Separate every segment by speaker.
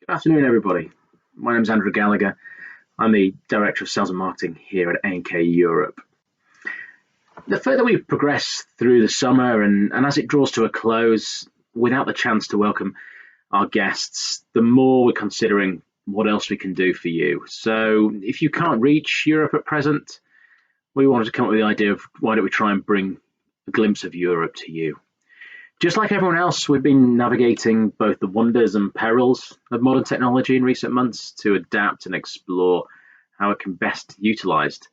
Speaker 1: Good afternoon, everybody. My name is Andrew Gallagher. I'm the Director of Sales and Marketing here at NK Europe. The further we progress through the summer and as it draws to a close, without the chance to welcome our guests, the more we're considering what else we can do for you. So if you can't reach Europe at present, we wanted to come up with the idea of why don't we try and bring a glimpse of Europe to you. Just like everyone else, we've been navigating both the wonders and perils of modern technology in recent months to adapt and explore how it can best be utilised.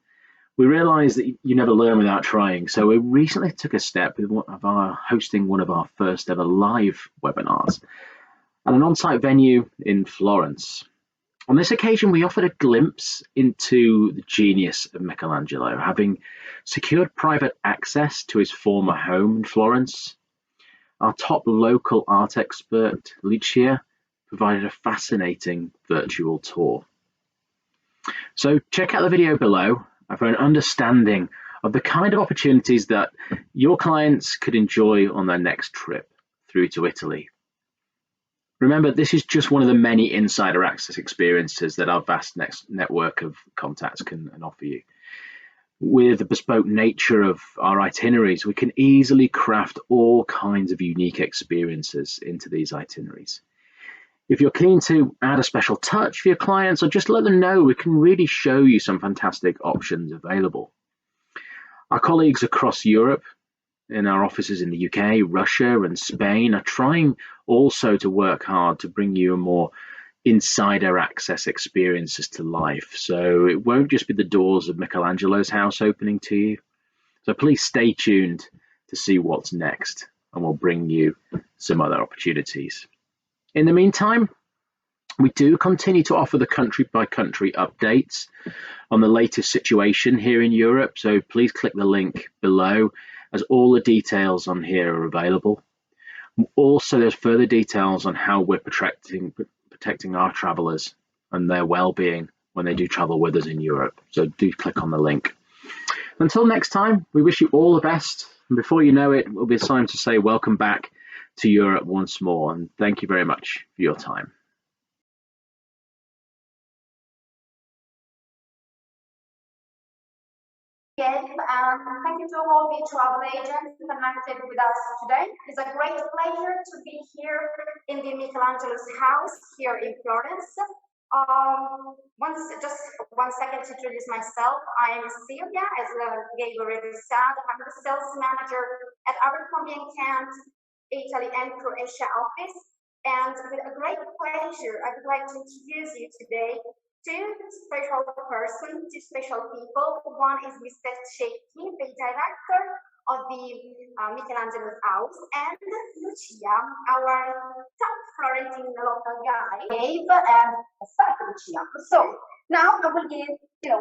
Speaker 1: We realise that you never learn without trying, so we recently took a step with hosting one of our first ever live webinars at an on-site venue in Florence. On this occasion, we offered a glimpse into the genius of Michelangelo, having secured private access to his former home in Florence. Our top local art expert, Lucia, provided a fascinating virtual tour. So check out the video below for an understanding of the kind of opportunities that your clients could enjoy on their next trip through to Italy. Remember, this is just one of the many insider access experiences that our vast network of contacts can offer you. With the bespoke nature of our itineraries, we can easily craft all kinds of unique experiences into these itineraries. If you're keen to add a special touch for your clients or just let them know, we can really show you some fantastic options available. Our colleagues across Europe, in our offices in the UK, Russia and Spain, are trying also to work hard to bring you a more insider access experiences to life. So it won't just be the doors of Michelangelo's house opening to you. So please stay tuned to see what's next, and we'll bring you some other opportunities. In the meantime, we do continue to offer the country by country updates on the latest situation here in Europe. So please click the link below, as all the details on here are available. Also, there's further details on how we're protecting our travellers and their well-being when they do travel with us in Europe. So do click on the link. Until next time, we wish you all the best. And before you know it, it will be time to say welcome back to Europe once more. And thank you very much for your time.
Speaker 2: Thank you to all the travel agents connected with us today. It's a great pleasure to be here in the Michelangelos House here in Florence. Just one second to introduce myself. I am Silvia, as Gabe already said. I'm the sales manager at Abercrombie & Kent, Italy and Croatia office. And with a great pleasure, I would like to introduce you today two special people. One is Mr. Cecchi, the director of the Michelangelos House, and Lucia, our top Florentine local guy. Dave and Lucia. So now I will give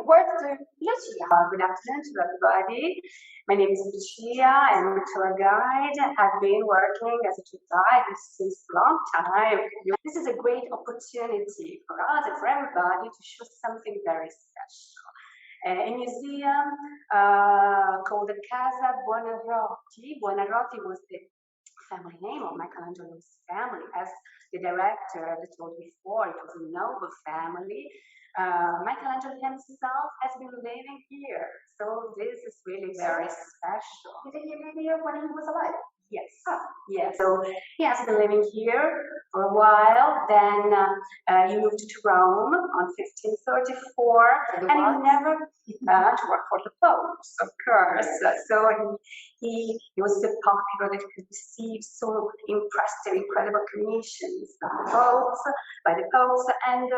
Speaker 2: word to Lucia.
Speaker 3: Good afternoon to everybody. My name is Lucia. I'm a tour guide. I've been working as a tour guide since a long time. This is a great opportunity for us and for everybody to show something very special. A museum called the Casa Buonarroti. Buonarroti was the family name of Michelangelo's family. As the director told before, it was a noble family. Michelangelo himself has been living here, so this is really very special.
Speaker 2: Did he live here when he was alive?
Speaker 3: Yes. Yes. So he has been living here for a while. Then he moved to Rome on 1534, and he never to work for the popes, of course. So he was so popular that he could receive so impressive, incredible commissions by the popes, and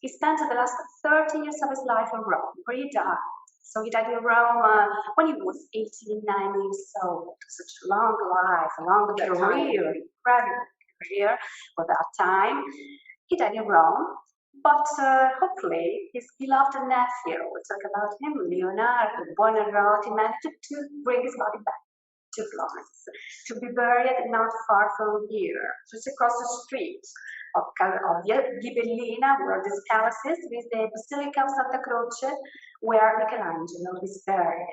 Speaker 3: he spent the last 30 years of his life in Rome, where he died. So he died in Rome when he was 89 years old. Such a long life, a long career, incredible career for that time. He died in Rome, but hopefully his beloved nephew, we talk about him, Leonardo Buonarroti, managed to bring his body back to Florence, to be buried not far from here, just across the street of Ghibellina, where this palace is, with the Basilica of Santa Croce, where Michelangelo is buried,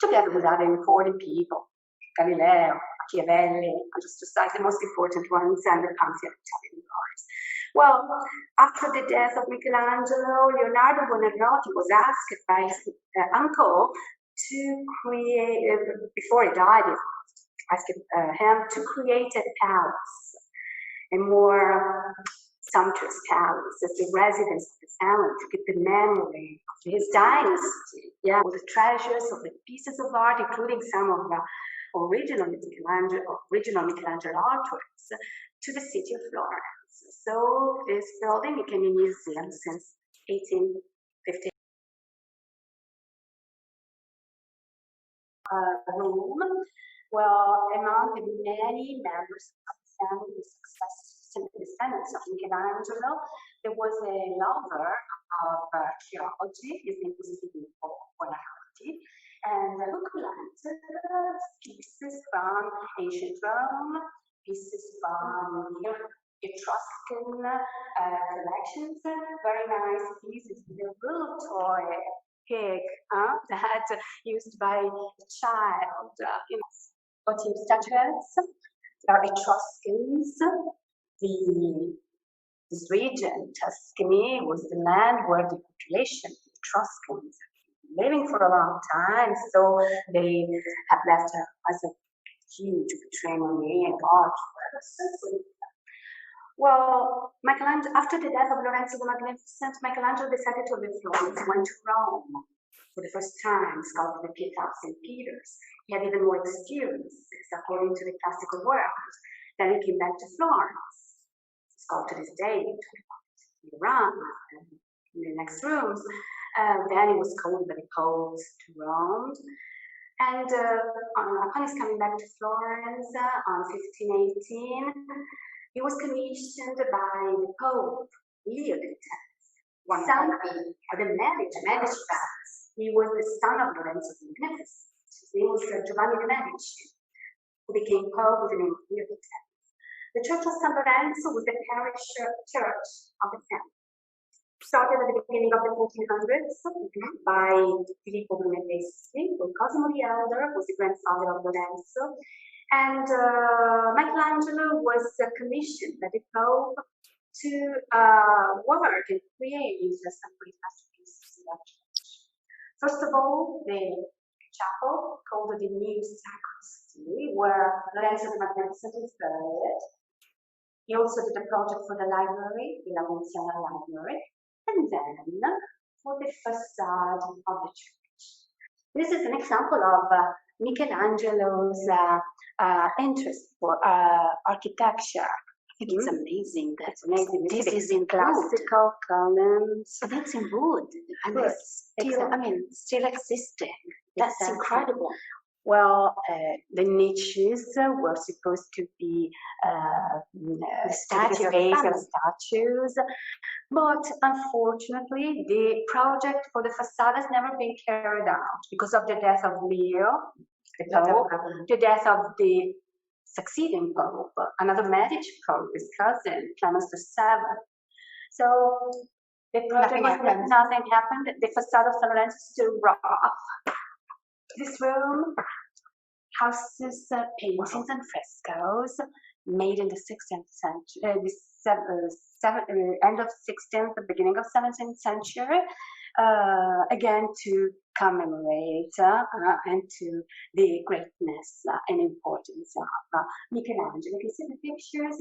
Speaker 3: together with other important people, Galileo, Machiavelli, and just to cite the most important ones, and the Pantheon of Italian gods. Well, after the death of Michelangelo, Leonardo Buonarroti was asked by his uncle to create, before he died, he asked him to create a palace, a more sumptuous palace as the residence of the family, to keep the memory of his dynasty. Yeah, all the treasures of the pieces of art, including some of the original Michelangelo artworks, to the city of Florence. So this building became a museum since 1850. Room. Well, among the many members of the family, the descendants of Michelangelo, there was a lover of archaeology. His name was Filippo Buonarroti, and who collected pieces from ancient Rome, pieces from Etruscan collections, very nice pieces, the little toy pig that used by a child, votive statuettes. There are Etruscans. This region, Tuscany, was the land where the population, the Etruscans, living for a long time, so they have left us a huge patrimony and artworks. Well, Michelangelo, after the death of Lorenzo the Magnificent, Michelangelo decided to leave Florence, went to Rome for the first time, sculpted the Pietà of St. Peter's. He had even more experience, according to the classical work. Then he came back to Florence, sculpted his David, Iran, in the next rooms. Then he was called by the popes to Rome. And upon his coming back to Florence on 1518, he was commissioned by the Pope, Leo X, son of the Medici. He was the son of Lorenzo the Magnificent. His name was Giovanni de' Medici, who became Pope with the name of Leo X. The Church of San Lorenzo was the parish church of the family. Started at the beginning of the 1400s by Filippo Brunelleschi, who Cosimo the Elder was the grandfather of Lorenzo. And Michelangelo was commissioned by the Pope to work and create some great masterpieces in that church. First of all, the chapel called the New Sacristy, where Lorenzo the Magnificent is buried. He also did a project for the library, the La Montiana Library, and then for the facade of the church. This is an example of Michelangelo's interest for architecture.
Speaker 4: I think it's amazing.
Speaker 3: That's amazing.
Speaker 4: This is in
Speaker 3: classical columns.
Speaker 4: And it's in wood. And it's still, still existing. That's incredible.
Speaker 3: Well, the niches were supposed to be statues, but unfortunately, the project for the facade has never been carried out because of the death of Leo, the Pope, the death of the succeeding Pope, another Medici Pope, his cousin, Clemens VII. So the project nothing happened. The facade of San Lorenzo is still rough. This room houses paintings and frescoes made in the 16th century, end of 16th, the beginning of 17th century, again to commemorate and to the greatness and importance of Michelangelo. You can see the pictures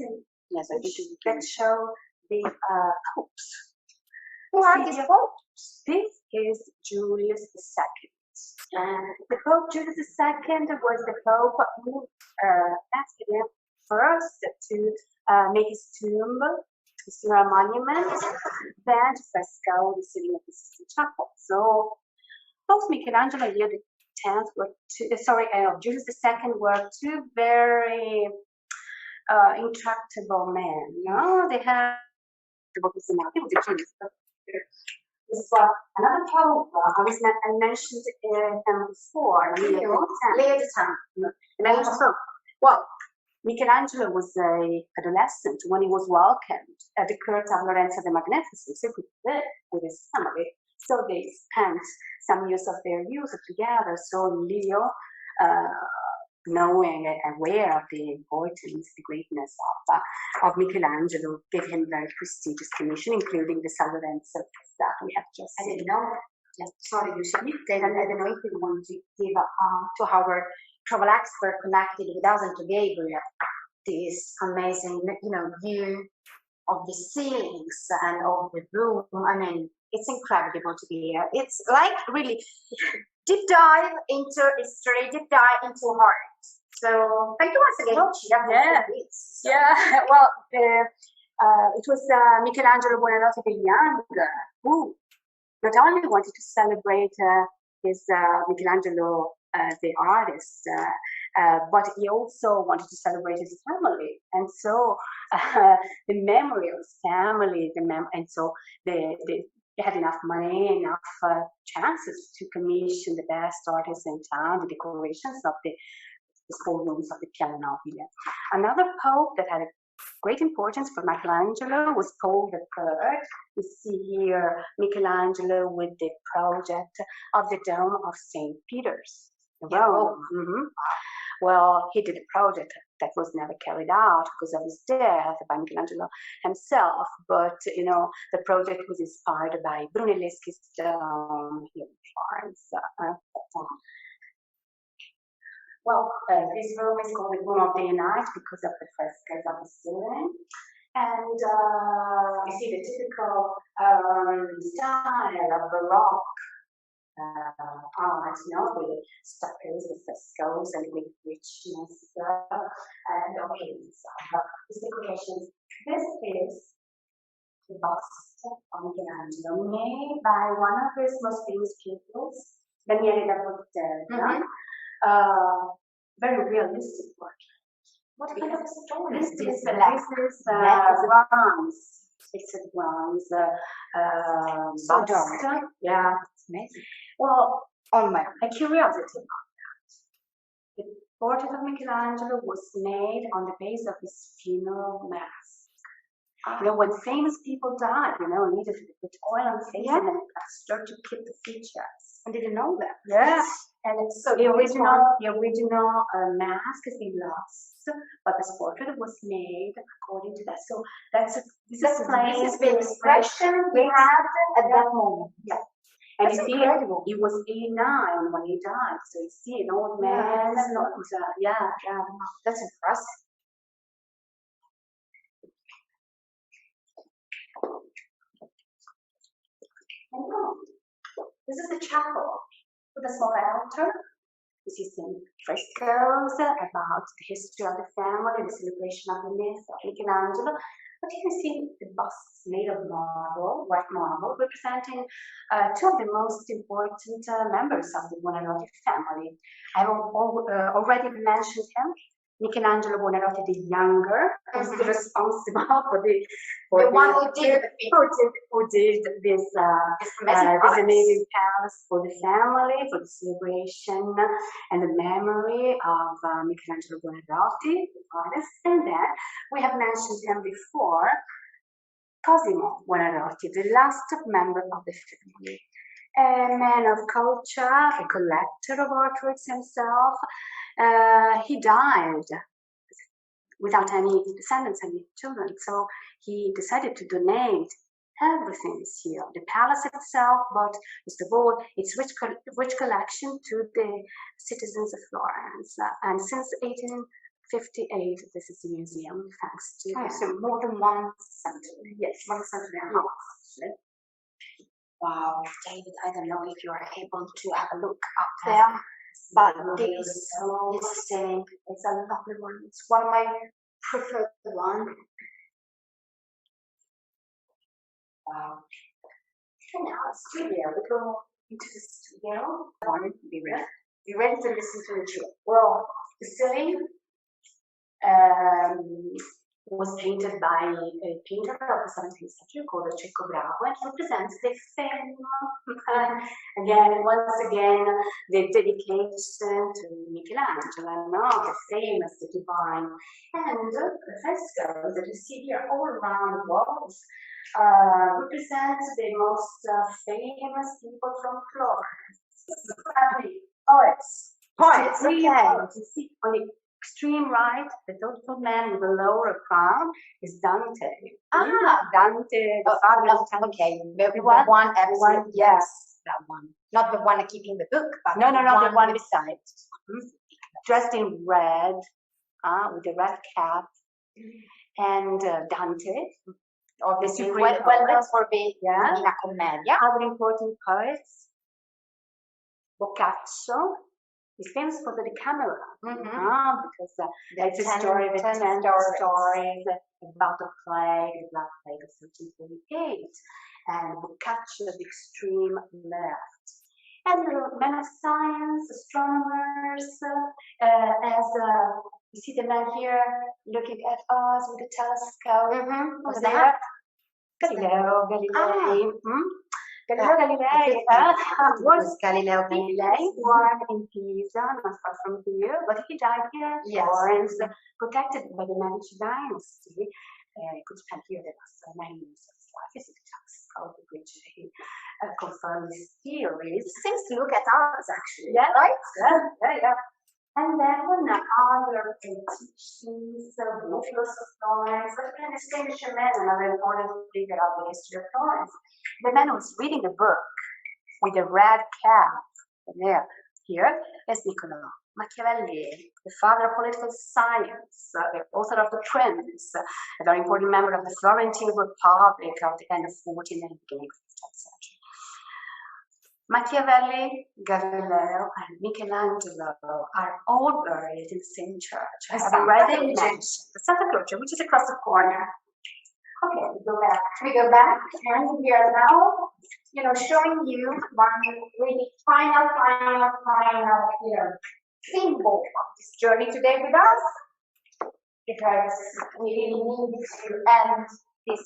Speaker 3: that show the popes.
Speaker 2: Who are these popes?
Speaker 3: This is Julius II. The Pope Julius II was the Pope who asked him first to make his tomb, his monument, then to fresco the ceiling of the Sistine Chapel. So both Michelangelo and Leo X were Julius II were two very intractable men. No, they had this is another Pope. I mentioned him before, Leo X. And also, well, Michelangelo was an adolescent when he was welcomed at the court of Lorenzo the Magnificent, so he could live with his family. So they spent some years of their youth together. So Leo knowing and aware of the importance, the greatness of Michelangelo, gave him very prestigious commission, including the Salvarense that we have just
Speaker 2: I
Speaker 3: seen.
Speaker 2: didn't know. Sorry, Lucia. Then I don't know if you want to give to our travel expert connected with us and to Gabriel this amazing, view of the ceilings and of the room. I mean, it's incredible to be here. It's like really deep dive into history, deep dive into art. So thank you once again, Lucia, for this.
Speaker 3: Yeah. Well, it was Michelangelo Buonarroti the Younger who not only wanted to celebrate his Michelangelo, the artist, but he also wanted to celebrate his family, and so the memory of his family, and so they had enough money, enough chances to commission the best artists in town, the decorations of the small rooms of the Piano Nobile. Another pope that had a great importance for Michelangelo was Paul III. You see here Michelangelo with the project of the Dome of St. Peter's in Rome. Mm-hmm. Well, he did a project that was never carried out because of his death by Michelangelo himself, but the project was inspired by Brunelleschi's Dome here in Florence. Well, this room is called the Room of Day and Night because of the frescoes of the ceiling. And you see the typical style of Baroque art, with stuccos, the frescoes, and with richness and ornaments of these decorations. This is the bust of Michelangelo, made by one of his most famous pupils, Daniele da Portella. Very realistic portrait.
Speaker 2: What kind of story is this?
Speaker 3: This is bronze. It's a bronze bust. Yeah, it's amazing. Well, a curiosity about that. The portrait of Michelangelo was made on the base of his funeral mask. When famous people died, immediately they put oil on the face and then plaster to keep the features.
Speaker 2: I didn't know that.
Speaker 3: Yes. And so the original mask has been lost, but this portrait was made according to that. So this is
Speaker 2: the expression we had at that moment.
Speaker 3: Yeah. And you see, he was 89 when he died. So you see an old man. Yeah.
Speaker 2: That's impressive.
Speaker 3: This is the chapel with a small altar. You see some frescoes about the history of the family, the celebration of the myth of Michelangelo. But you can see the busts made of marble, white marble, representing two of the most important members of the Buonarroti family. I have already mentioned him. Michelangelo Buonarroti the Younger was responsible for the
Speaker 2: one who did
Speaker 3: this amazing palace for the family, for the celebration and the memory of Michelangelo Buonarroti, the artist. And then we have mentioned him before, Cosimo Buonarroti, the last member of the family. A man of culture, a collector of artworks himself. He died without any descendants, any children. So he decided to donate everything is here, the palace itself, but most of all, its rich collection to the citizens of Florence. And since 1858, this is a museum, thanks to
Speaker 2: so more than 1 century.
Speaker 3: Yes, 1 century and a half, actually.
Speaker 2: Wow, David, I don't know if you are able to have a look up there, but this thing, it's a lovely one. It's one of my preferred ones. Wow. And now studio, we go into the studio. Be ready to listen to the truth. Well, the ceiling was painted by a painter of the 17th century called Cecco Bravo, and represents the fame, once again, the dedication to Michelangelo, the famous, the divine, and the frescoes that you see here all around the walls represent the most famous people from Florence. Family, poets, Poets,
Speaker 3: Three
Speaker 2: okay.
Speaker 3: poets. You see, on the extreme right, the thoughtful man with the lower crown is Dante. Dante, the father of Dante.
Speaker 2: Okay, the
Speaker 3: one?
Speaker 2: one, absolutely, yes.
Speaker 3: That one.
Speaker 2: Not the one keeping the book, but
Speaker 3: No, the one
Speaker 2: with-
Speaker 3: beside. Dressed in red, with a red cap, and Dante.
Speaker 2: obviously
Speaker 3: supreme
Speaker 2: well known
Speaker 3: poet.
Speaker 2: for being
Speaker 3: Yeah.
Speaker 2: Divina Commedia.
Speaker 3: Other important poets, Boccaccio is famous for the Decameron, because it's a story with 10 stories about the plague, the Black Plague of 1348, and Boccaccio, the extreme left. And men of science, astronomers, as you see the man here looking at us with a telescope.
Speaker 2: Who's
Speaker 3: Over
Speaker 2: that?
Speaker 3: there. Galileo Galilei. Galileo
Speaker 2: Yeah.
Speaker 3: Galilei was
Speaker 2: Galileo Galilei.
Speaker 3: born in Pisa, not far from here, but he died here in
Speaker 2: Yes.
Speaker 3: Florence, protected by the Medici dynasty. He could spend here the last 9 years of his life. He's a telescope, which he confirmed his theories.
Speaker 2: Seems to look at us actually.
Speaker 3: Yeah.
Speaker 2: Right?
Speaker 3: Yeah. And then other politicians, Michelangelos of Florence, but we can distinguish a man, another important figure of the history of Florence. The man who's reading the book with a red cap. There, here is Niccolo Machiavelli, the father of political science, the author of the Prince, a very important member of the Florentine Republic of the end of 14th and beginning of 15th century. Machiavelli, Galileo, and Michelangelo are all buried in the same church. I have already mentioned the Santa Croce, which is across the corner. Okay, we go back.
Speaker 2: We go back, and we are now, showing you one really final, symbol of this journey today with us, because we really need to end this,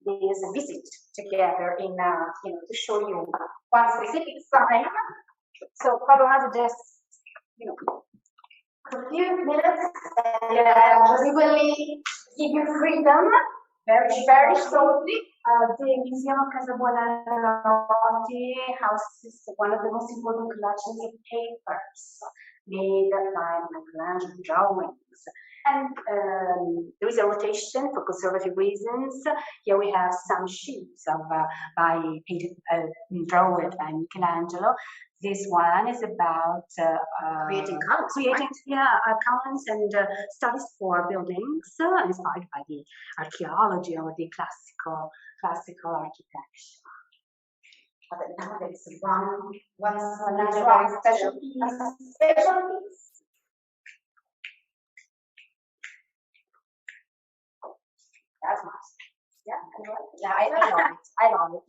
Speaker 2: this visit together in, to show you one specific sign. So, Pablo, just, a few minutes, and we will give you freedom very shortly.
Speaker 3: The Museum of Casa Buonarroti houses one of the most important collections of papers made by Michelangelo drawings. And there is a rotation for conservative reasons. Here we have some sheets of drawn by Michelangelo. This one is about
Speaker 2: Creating columns,
Speaker 3: columns and studies for buildings inspired by the archaeology or the classical architecture.
Speaker 2: But now there is one special piece. That's nice. Yeah, I love it.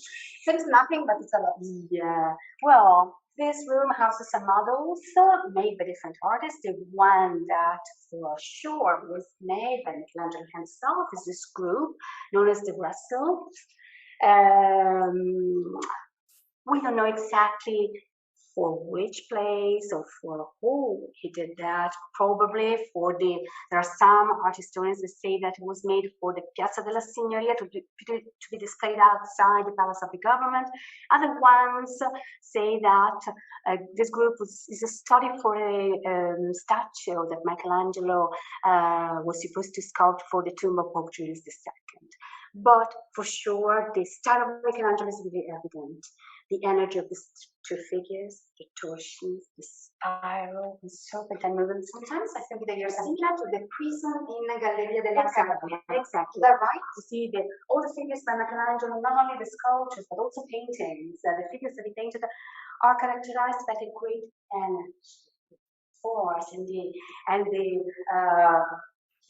Speaker 2: Seems nothing, but it's a lot.
Speaker 3: Yeah. Well, this room houses some models made by different artists. The one that for sure was made by Michelangelo himself is this group known as the Russell. We don't know exactly for which place or for who he did that. Probably there are some art historians that say that it was made for the Piazza della Signoria to be displayed outside the Palace of the Government. Other ones say that this group is a study for a statue that Michelangelo was supposed to sculpt for the tomb of Pope Julius II. But for sure, the style of Michelangelo is really evident. The energy of these two figures, the torsions, the spiral, the serpentine movements.
Speaker 2: Sometimes I think that you're similar to the prison in Galleria della
Speaker 3: Exactly.
Speaker 2: Is that right?
Speaker 3: You see all the figures by Michelangelo, not only the sculptures, but also paintings. The figures that he painted are characterized by the great energy, force, and the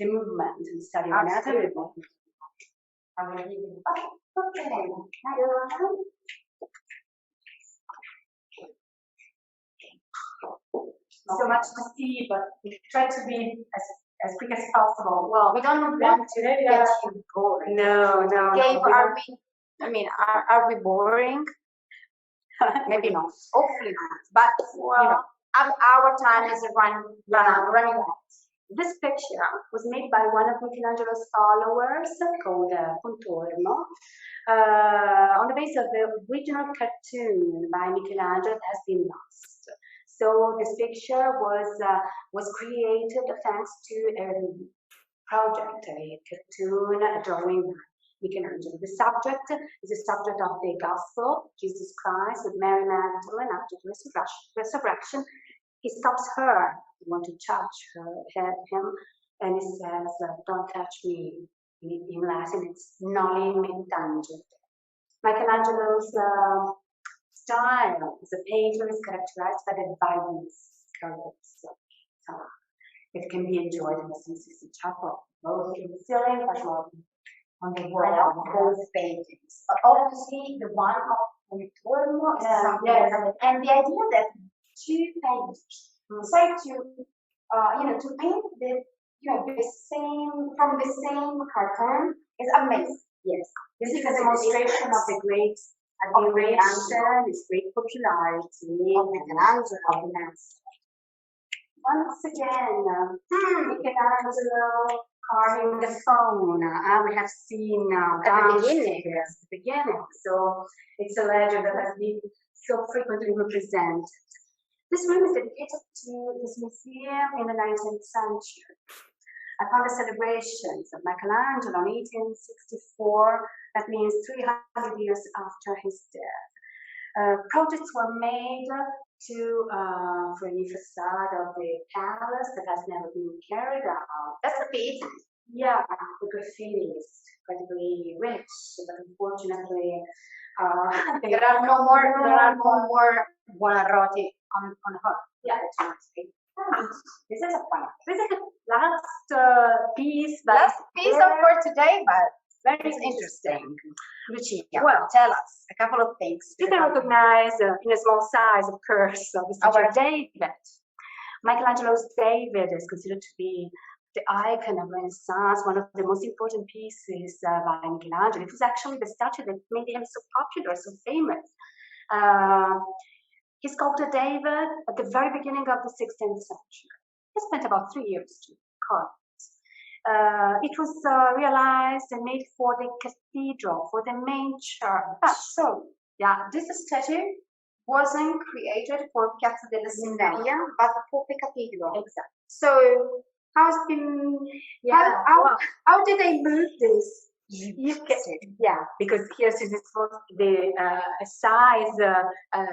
Speaker 3: movement and study of anatomy.
Speaker 2: I will give you. Okay.
Speaker 3: So much to see, but we try to be as quick as possible.
Speaker 2: Well, we don't want to get you bored.
Speaker 3: No.
Speaker 2: Gabe, are we boring? Maybe not. Hopefully not. But our time is running out.
Speaker 3: This picture was made by one of Michelangelo's followers called Contorno on the basis of the original cartoon by Michelangelo that has been lost. So this picture was created thanks to a project, a cartoon, a drawing by Michelangelo. The subject is the subject of the Gospel, Jesus Christ with Mary Magdalene after the resurrection. He stops her, he wants to touch him, and he says, "Don't touch me." In Latin, it's "Noli me tangere." Michelangelo's style as a painter is characterized by the violent colors. So it can be enjoyed in the Sistine Chapel, both in the ceiling as well on the wall of both paintings.
Speaker 2: But obviously, the one of Ritorno is something,
Speaker 3: yes.
Speaker 2: And the idea that two painters decide to, to paint the same from the same cartoon is amazing.
Speaker 3: Yes,
Speaker 2: This is a demonstration of the great
Speaker 3: admiration, his great popularity
Speaker 2: of Michelangelo.
Speaker 3: Once again, Michelangelo carving the phone. We have seen
Speaker 2: At the
Speaker 3: beginning. So it's a legend that has been so frequently represented. This room is dedicated to this museum in the 19th century. Upon the celebrations of Michelangelo in 1864, that means 300 years after his death, projects were made for a new facade of the palace that has never been carried out.
Speaker 2: That's the piece.
Speaker 3: Yeah, the graffiti is incredibly rich, but unfortunately,
Speaker 2: There are no more Buonarroti on her.
Speaker 3: yeah, this is a fun. This is the last piece.
Speaker 2: Last piece for today, but very interesting. Lucia,
Speaker 3: Well,
Speaker 2: tell us a couple of things.
Speaker 3: You can recognize in a small size, of course, the statue of David. Michelangelo's David is considered to be the icon of Renaissance, one of the most important pieces by Michelangelo. It was actually the statue that made him so popular, so famous. He sculpted David at the very beginning of the 16th century. He spent about 3 years to carve it. It was realized and made for the cathedral, for the main church.
Speaker 2: So,
Speaker 3: Yeah,
Speaker 2: this statue wasn't created for Piazza della Signoria, but for the cathedral.
Speaker 3: exactly.
Speaker 2: So, how's been?
Speaker 3: Yeah,
Speaker 2: How did they move this?
Speaker 3: Yeah, because here's this was the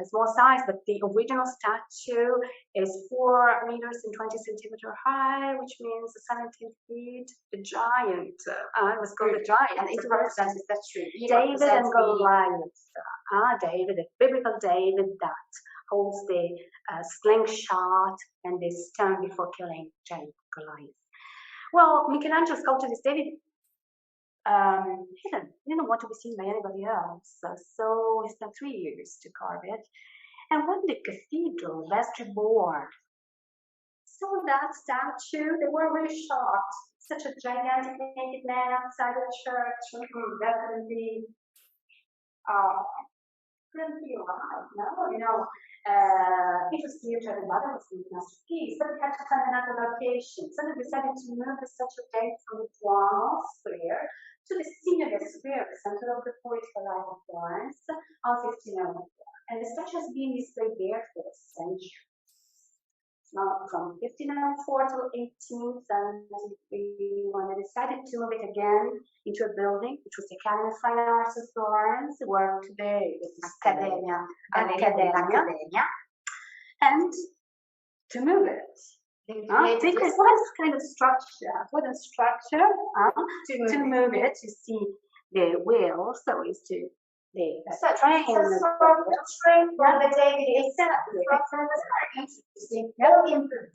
Speaker 3: small size, but the original statue is 4 meters and 20 centimeters high, which means 17 feet. The giant, it was called the giant.
Speaker 2: And it represents the statue.
Speaker 3: David and Goliath. David, the biblical David that holds the slingshot and the stone before killing Goliath. Well, Michelangelo sculpted this David. He didn't want to be seen by anybody else, so he spent 3 years to carve it. And when the cathedral, vestry board, saw that statue, they were really shocked. Such a gigantic naked man outside the church. That couldn't be alive, no? It was clear to everybody it was a masterpiece, but we had to find another location. So they decided to move the statue date from the Duomo Square to the Signoria Square, the center of the political life of Florence, on 1504. And the statue has been displayed there for centuries. Now, from 1504 to 1873, when they decided to move it again into a building, which was the Academy of Fine Arts of Florence, where today is
Speaker 2: Accademia.
Speaker 3: And to move it. Because what kind of structure? What a structure to move it. You see the wheel, so it's to the train.
Speaker 2: Train where the David is set up. Interesting. Very improved.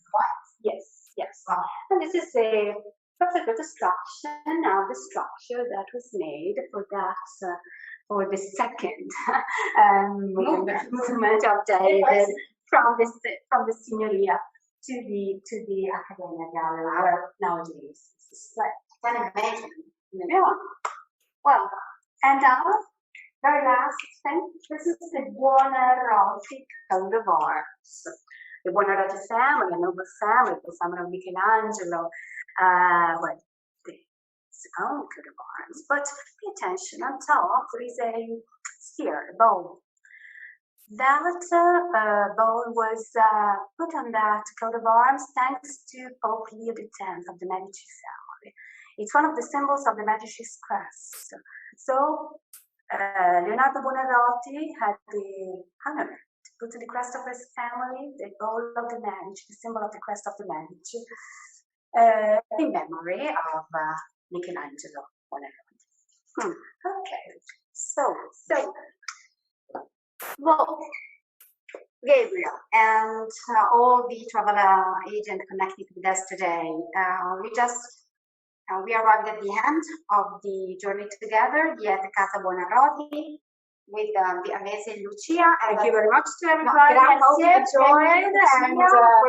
Speaker 3: Yes. And this is a perfect reconstruction of the structure that was made for that for the second movement of David from the Signoria to the Accademia Gallery, where nowadays it's displayed.
Speaker 2: Can imagine.
Speaker 3: Yeah. Well, and very last thing, this is the Buonarroti coat of arms. The Buonarroti family, a noble family, the family of Michelangelo, its own coat of arms. But pay attention, on top there is a sphere, a bow. That bowl was put on that coat of arms thanks to Pope Leo X of the Medici family. It's one of the symbols of the Medici's crest. So Leonardo Buonarroti had the honor to put to the crest of his family the bowl of the Medici, the symbol of the crest of the Medici, in memory of Michelangelo Buonarroti. Okay, so
Speaker 2: well, Gabriel and all the travel agent connected with us today, we arrived at the end of the journey together here at Casa Buonarroti with the amazing Lucia.
Speaker 3: Thank you very much to everybody. I hope you enjoyed and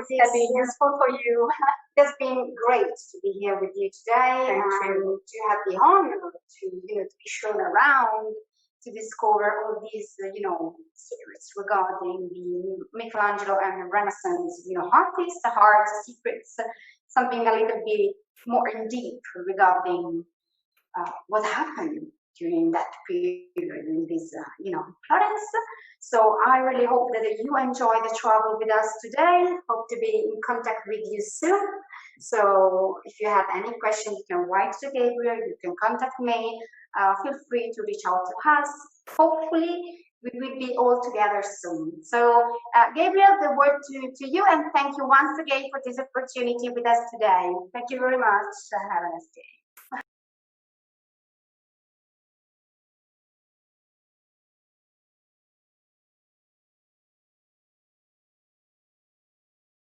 Speaker 3: it's been useful for you.
Speaker 2: It's been great to be here with you today and to have the honor to be shown around, to discover all these secrets regarding the Michelangelo and the Renaissance artists, the art secrets, something a little bit more in deep regarding what happened during that period in these Florence. So I really hope that you enjoy the travel with us today. Hope to be in contact with you soon. So if you have any questions, you can write to Gabriel, you can contact me. Feel free to reach out to us. Hopefully we will be all together soon. So Gabriel, the word to you, and thank you once again for this opportunity with us today. Thank you very much. Have a nice day.